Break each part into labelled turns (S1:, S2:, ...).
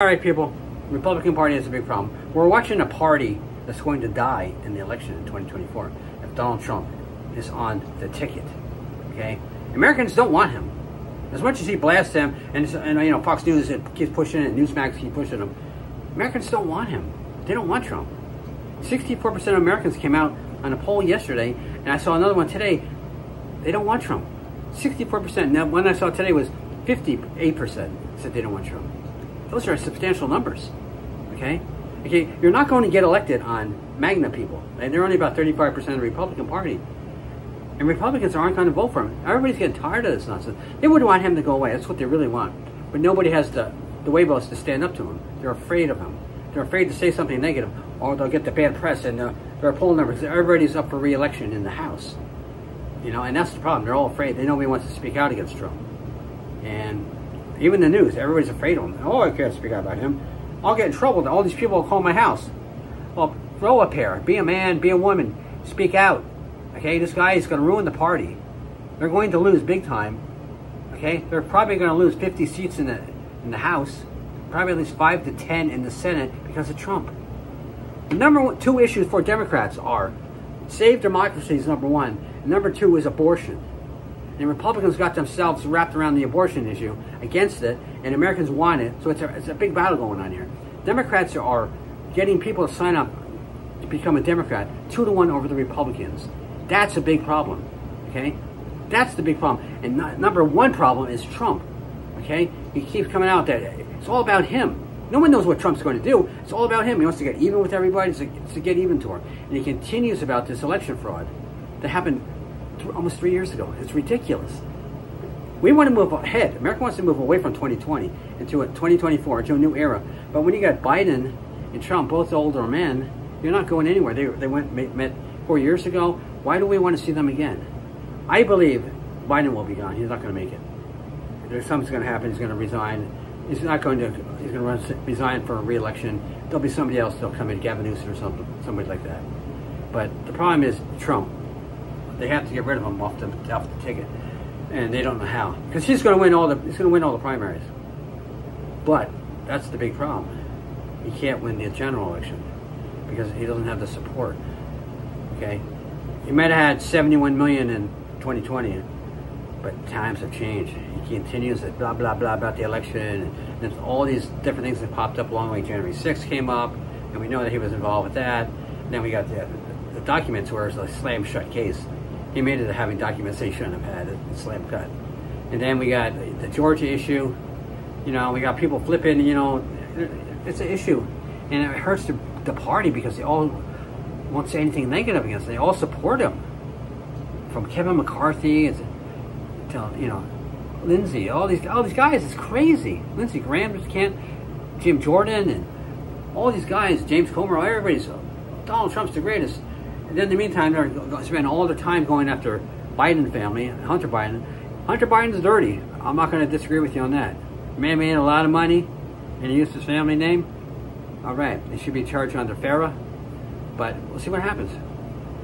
S1: All right, people, Republican Party is a big problem. We're watching a party that's going to die in the election in 2024 if Donald Trump is on the ticket, okay? Americans don't want him. As much as he blasts them, and you know, Fox News keeps pushing it, Newsmax keeps pushing him, Americans don't want him. They don't want Trump. 64% of Americans came out on a poll yesterday, and I saw another one today. They don't want Trump. 64%. Now, one I saw today was 58% said they don't want Trump. Those are substantial numbers, okay? Okay, you're not going to get elected on MAGA people. They're only about 35% of the Republican Party. And Republicans aren't going to vote for him. Everybody's getting tired of this nonsense. They would want him to go away. That's what they really want. But nobody has the huevos to stand up to him. They're afraid of him. They're afraid to say something negative, or they'll get the bad press, and their poll numbers. Everybody's up for re-election in the House. You know, and that's the problem. They're all afraid. Nobody wants to speak out against Trump. And even the news, everybody's afraid of him. Oh, I can't speak out about him. I'll get in trouble. All these people will call my house. Well, throw a pair. Be a man, be a woman. Speak out. Okay, this guy is going to ruin the party. They're going to lose big time. Okay, they're probably going to lose 50 seats in the House. Probably at least 5 to 10 in the Senate because of Trump. The number two issues for Democrats are save democracy is number one. And number two is abortion. And Republicans got themselves wrapped around the abortion issue against it, and Americans want it, so it's a big battle going on here. Democrats are getting people to sign up to become a Democrat 2-to-1 over the Republicans. That's a big problem, okay? That's the big problem. And number one problem is Trump, okay? He keeps coming out that it's all about him. No one knows what Trump's going to do. It's all about him. He wants to get even with everybody, to get even to her. And he continues about this election fraud that happened almost 3 years ago. It's ridiculous. We want to move ahead. America wants to move away from 2020 into 2024, into a new era. But when you got Biden and Trump, both older men, you're not going anywhere. They met 4 years ago. Why do we want to see them again? I believe Biden will be gone. He's not going to make it. There's something's going to happen. He's going to resign. He's going to resign for a re-election. There'll be somebody else. They'll come in, Gavin Newsom or somebody like that. But the problem is Trump. They have to get rid of him off the ticket, and they don't know how, because he's going to win all the primaries. But that's the big problem. He can't win the general election because he doesn't have the support. Okay, he might have had 71 million in 2020, but times have changed. He continues to blah blah blah about the election, and there's all these different things that popped up along the way. January 6th came up, and we know that he was involved with that. And then we got the documents where it's a slam shut case. He made it having documents they shouldn't have had. It's slam cut. And then we got the Georgia issue. You know, we got people flipping, you know, it's an issue. And it hurts the party because they all won't say anything negative against him. They all support him. From Kevin McCarthy to you know, Lindsey, all these guys, it's crazy. Lindsey Graham can't, Jim Jordan, and all these guys, James Comer, everybody's, Donald Trump's the greatest. And then in the meantime, they're going to spend all their time going after Biden family, Hunter Biden. Hunter Biden's dirty. I'm not going to disagree with you on that. The man made a lot of money, and he used his family name. All right, they should be charged under FARA, but we'll see what happens.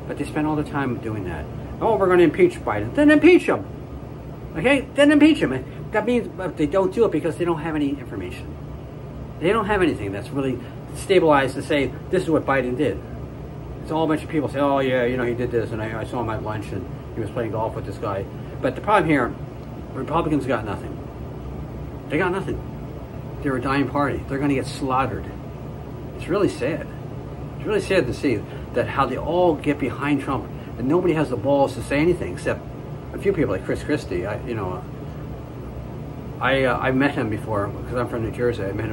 S1: But they spend all the time doing that. Oh, we're going to impeach Biden. Then impeach him. Okay? Then impeach him. That means they don't do it because they don't have any information. They don't have anything that's really stabilized to say, this is what Biden did. It's all a bunch of people say, oh yeah, you know, he did this, and I saw him at lunch, and he was playing golf with this guy. But the problem here, Republicans got nothing. They got nothing. They're a dying party. They're going to get slaughtered. It's really sad. It's really sad to see that how they all get behind Trump, and nobody has the balls to say anything except a few people like Chris Christie. I met him before because I'm from New Jersey. I met him